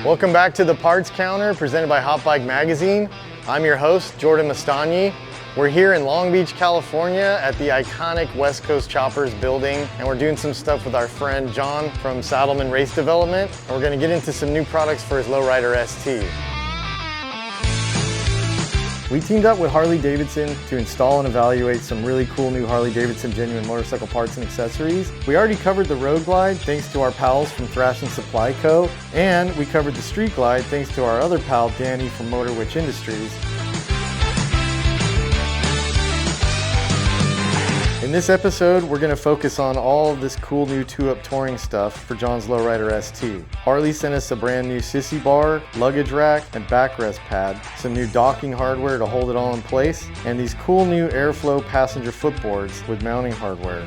Welcome back to the Parts Counter presented by Hot Bike Magazine. I'm your host, Jordan Mastagni. We're here in Long Beach, California at the iconic West Coast Choppers building, and we're doing some stuff with our friend John from Saddlemen Race Development. And we're gonna get into some new products for his Low Rider ST. We teamed up with Harley-Davidson to install and evaluate some really cool new Harley-Davidson genuine motorcycle parts and accessories. We already covered the Road Glide thanks to our pals from Thrash and Supply Co. And we covered the Street Glide thanks to our other pal, Danny from Motor Witch Industries. In this episode, we're going to focus on all of this cool new 2-up touring stuff for John's Low Rider ST. Harley sent us a brand new Sissy bar, luggage rack, and backrest pad, some new docking hardware to hold it all in place, and these cool new airflow passenger footboards with mounting hardware.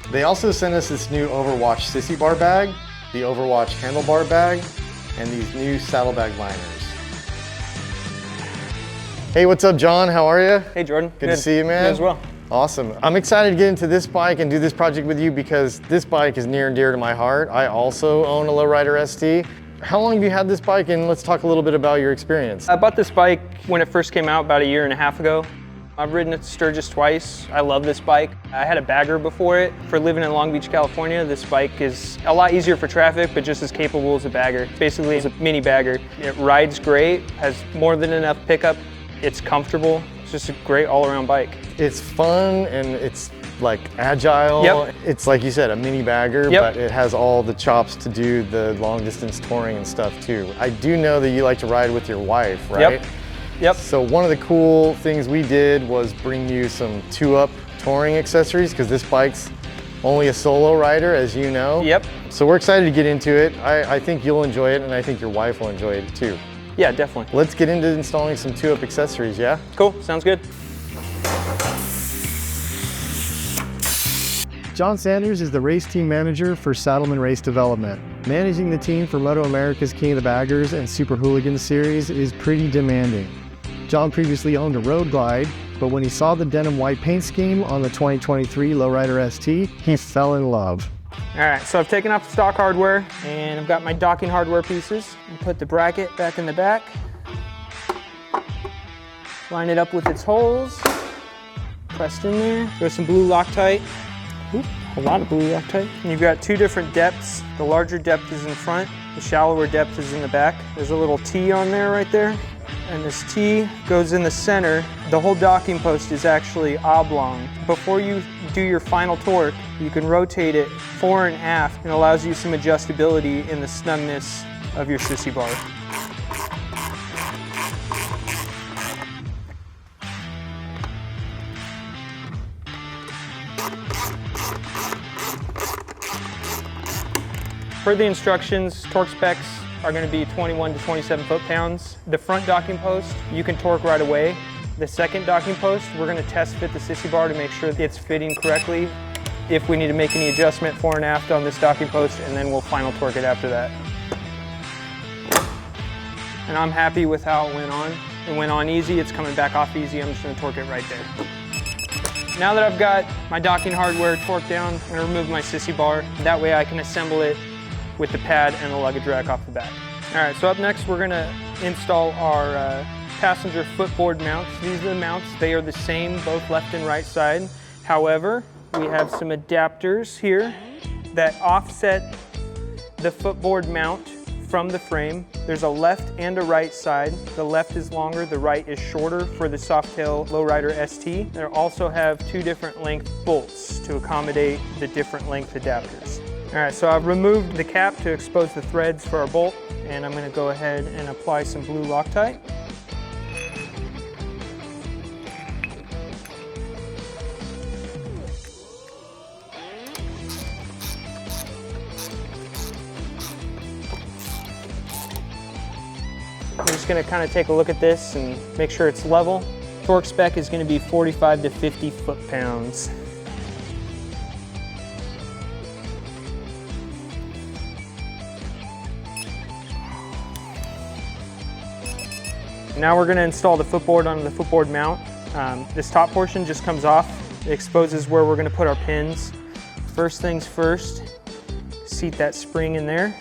They also sent us this new Overwatch Sissy bar bag, the Overwatch handlebar bag, and these new saddlebag liners. Hey, what's up, John? How are you? Hey, Jordan. Good to see you, man. You as well. Awesome. I'm excited to get into this bike and do this project with you because this bike is near and dear to my heart. I also own a Low Rider ST. How long have you had this bike, and let's talk a little bit about your experience. I bought this bike when it first came out about 1.5 years ago. I've ridden it to Sturgis twice. I love this bike. I had a bagger before it. For living in Long Beach, California, this bike is a lot easier for traffic, but just as capable as a bagger. Basically, it's a mini bagger. It rides great, has more than enough pickup. It's comfortable. It's just a great all-around bike. It's fun and it's like agile. Yep. It's like you said, a mini bagger, yep. But it has all the chops to do the long distance touring and stuff too. I do know that you like to ride with your wife, right? Yep. Yep. So one of the cool things we did was bring you some 2-up touring accessories because this bike's only a solo rider, as you know. Yep. So we're excited to get into it. I think you'll enjoy it, and I think your wife will enjoy it too. Yeah, definitely. Let's get into installing some 2-up accessories, yeah? Cool, sounds good. John Sanders is the race team manager for Saddlemen Race Development. Managing the team for Moto America's King of the Baggers and Super Hooligan series is pretty demanding. John previously owned a Road Glide, but when he saw the denim white paint scheme on the 2023 Low Rider ST, he fell in love. All right, so I've taken off the stock hardware and I've got my docking hardware pieces. And put the bracket back in the back. Line it up with its holes. Pressed in there. There's some blue Loctite. Oop, a lot of blue Loctite. And you've got 2 different depths. The larger depth is in front, the shallower depth is in the back. There's a little T on there right there. And this T goes in the center. The whole docking post is actually oblong. Before you do your final torque, you can rotate it fore and aft, and allows you some adjustability in the snugness of your Sissy bar. Per the instructions, torque specs are going to be 21 to 27 foot-pounds. The front docking post, you can torque right away. The second docking post, we're going to test fit the Sissy bar to make sure that it's fitting correctly. If we need to make any adjustment fore and aft on this docking post, and then we'll final torque it after that. And I'm happy with how it went on. It went on easy, it's coming back off easy. I'm just going to torque it right there. Now that I've got my docking hardware torqued down, I'm going to remove my Sissy bar. That way I can assemble it with the pad and the luggage rack off the back. All right, so up next we're gonna install our passenger footboard mounts. These are the mounts, they are the same both left and right side. However, we have some adapters here that offset the footboard mount from the frame. There's a left and a right side. The left is longer, the right is shorter for the Softail Low Rider ST. They also have 2 different length bolts to accommodate the different length adapters. All right, so I've removed the cap to expose the threads for our bolt, and I'm gonna go ahead and apply some blue Loctite. I'm just gonna kind of take a look at this and make sure it's level. Torque spec is gonna be 45 to 50 foot-pounds. Now we're going to install the footboard onto the footboard mount. This top portion just comes off. It exposes where we're going to put our pins. First things first, seat that spring in there.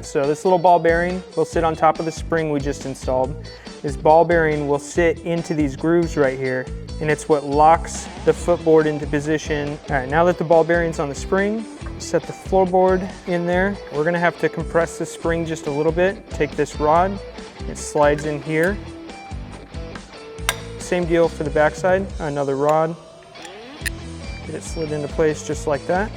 So this little ball bearing will sit on top of the spring we just installed. This ball bearing will sit into these grooves right here, and it's what locks the footboard into position. All right, now that the ball bearing's on the spring, set the floorboard in there. We're gonna have to compress the spring just a little bit. Take this rod, it slides in here. Same deal for the backside, another rod. Get it slid into place just like that.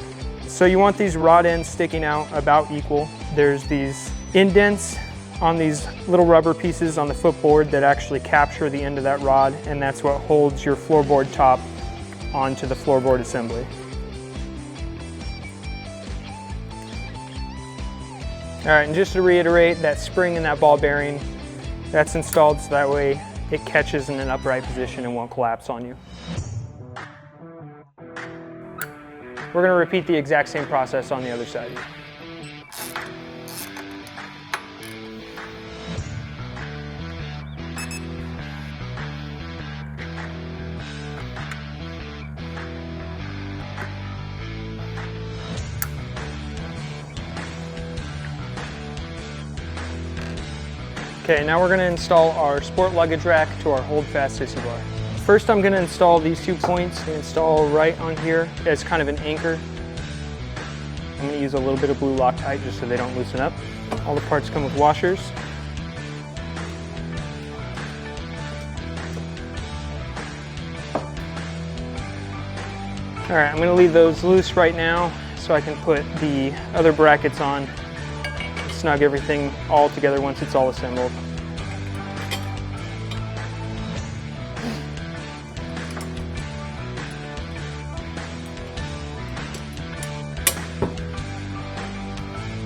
So you want these rod ends sticking out about equal. There's these indents on these little rubber pieces on the footboard that actually capture the end of that rod, and that's what holds your floorboard top onto the floorboard assembly. All right, and just to reiterate, that spring and that ball bearing, that's installed so that way it catches in an upright position and won't collapse on you. We're going to repeat the exact same process on the other side. Okay, now we're going to install our sport luggage rack to our Holdfast Sissy bar. First, I'm going to install these 2 points. They install right on here as kind of an anchor. I'm going to use a little bit of blue Loctite just so they don't loosen up. All the parts come with washers. All right, I'm going to leave those loose right now so I can put the other brackets on. Snug everything all together once it's all assembled.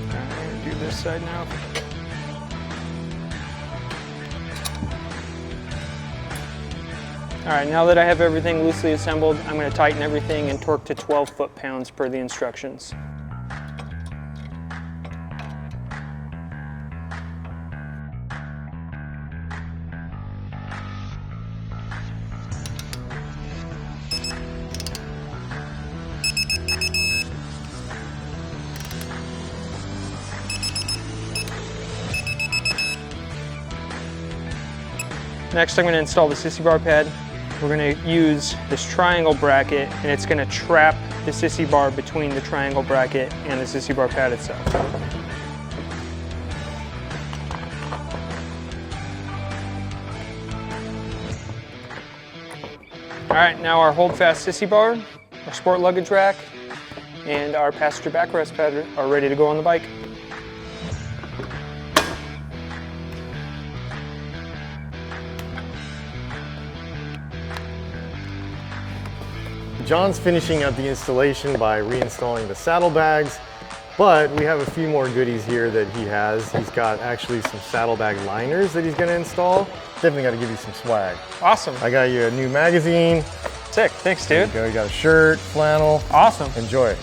Alright, do this side now. Alright, now that I have everything loosely assembled, I'm going to tighten everything and torque to 12 foot-pounds per the instructions. Next, I'm going to install the Sissy bar pad. We're going to use this triangle bracket, and it's going to trap the Sissy bar between the triangle bracket and the Sissy bar pad itself. All right, now our Holdfast Sissy bar, our sport luggage rack, and our passenger backrest pad are ready to go on the bike. John's finishing up the installation by reinstalling the saddlebags, but we have a few more goodies here that he has. He's got actually some saddlebag liners that he's gonna install. Definitely gotta give you some swag. Awesome. I got you a new magazine. Sick, thanks dude. There you go, you got a shirt, flannel. Awesome. Enjoy.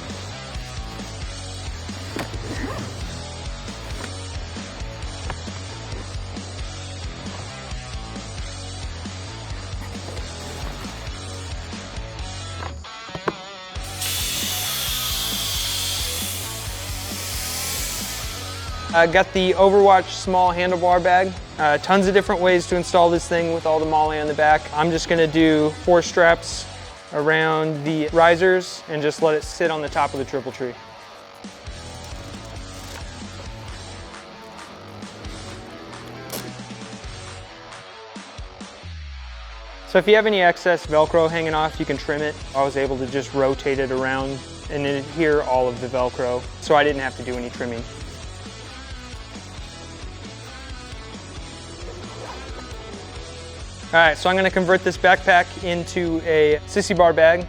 I got the Overwatch small handlebar bag. Tons of different ways to install this thing with all the MOLLE on the back. I'm just gonna do 4 straps around the risers and just let it sit on the top of the triple tree. So if you have any excess Velcro hanging off, you can trim it. I was able to just rotate it around and adhere all of the Velcro, so I didn't have to do any trimming. All right, so I'm gonna convert this backpack into a Sissy bar bag.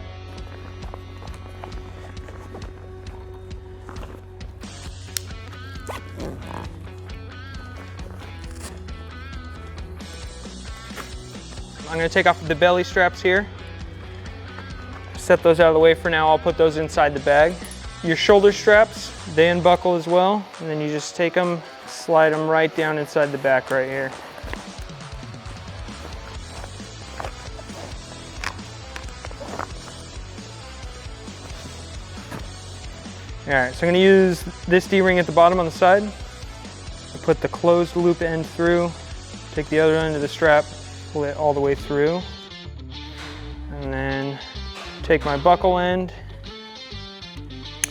I'm gonna take off the belly straps here. Set those out of the way for now. I'll put those inside the bag. Your shoulder straps, they unbuckle as well. And then you just take them, slide them right down inside the back right here. All right, so I'm gonna use this D-ring at the bottom on the side. put the closed loop end through, take the other end of the strap, pull it all the way through, and then take my buckle end,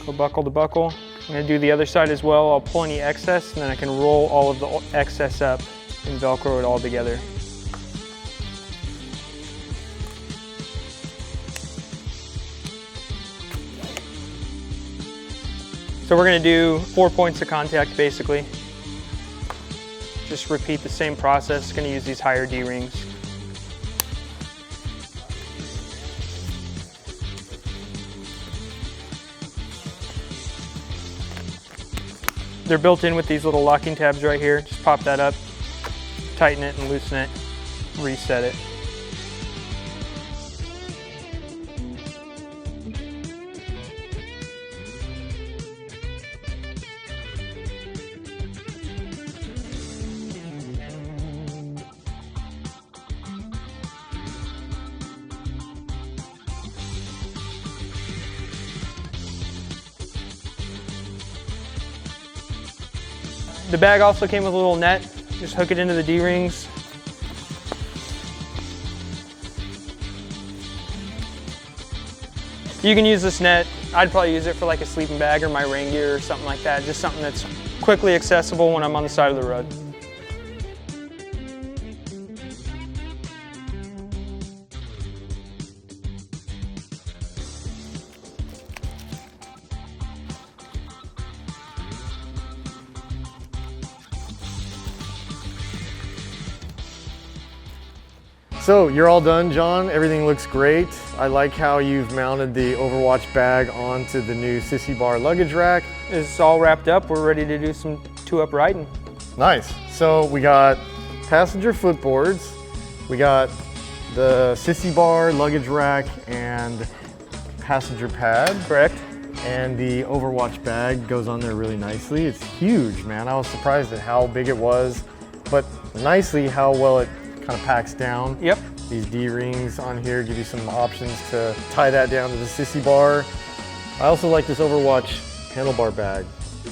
go buckle to buckle. I'm going to do the other side as well. I'll pull any excess, and then I can roll all of the excess up and Velcro it all together. So we're going to do 4 points of contact basically. Just repeat the same process. Going to use these higher D-rings. They're built in with these little locking tabs right here. Just pop that up, tighten it and loosen it, reset it. The bag also came with a little net. Just hook it into the D-rings. You can use this net. I'd probably use it for like a sleeping bag or my rain gear or something like that. Just something that's quickly accessible when I'm on the side of the road. So you're all done, John. Everything looks great. I like how you've mounted the Overwatch bag onto the new Sissy bar luggage rack. It's all wrapped up. We're ready to do some two-up riding. Nice. So we got passenger footboards, we got the Sissy bar luggage rack and passenger pad. Correct. And the Overwatch bag goes on there really nicely. It's huge, man. I was surprised at how big it was, but nicely how well it kind of packs down. Yep. These D-rings on here give you some options to tie that down to the Sissy bar. I also like this Overwatch handlebar bag.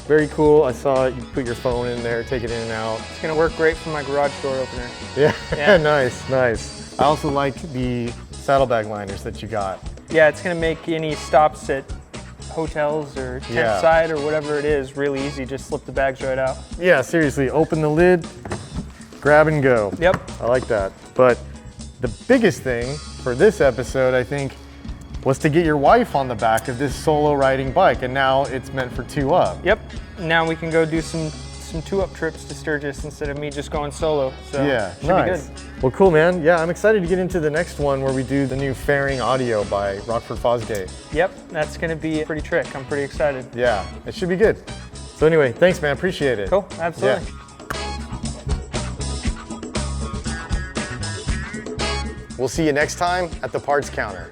Very cool. I saw you put your phone in there, take it in and out. It's gonna work great for my garage door opener. Yeah, nice, nice. I also like the saddlebag liners that you got. Yeah, it's gonna make any stops at hotels or tent site or whatever it is really easy. Just slip the bags right out. Yeah, seriously, open the lid, grab and go. Yep. I like that. But the biggest thing for this episode, I think, was to get your wife on the back of this solo riding bike, and now it's meant for two up. Yep. Now we can go do some two-up trips to Sturgis instead of me just going solo. So yeah, should nice. be good. Well, cool, man. Yeah, I'm excited to get into the next one where we do the new fairing audio by Rockford Fosgate. Yep, that's gonna be a pretty trick. I'm pretty excited. Yeah, it should be good. So anyway, thanks, man. Appreciate it. Cool, absolutely. Yeah. We'll see you next time at the parts counter.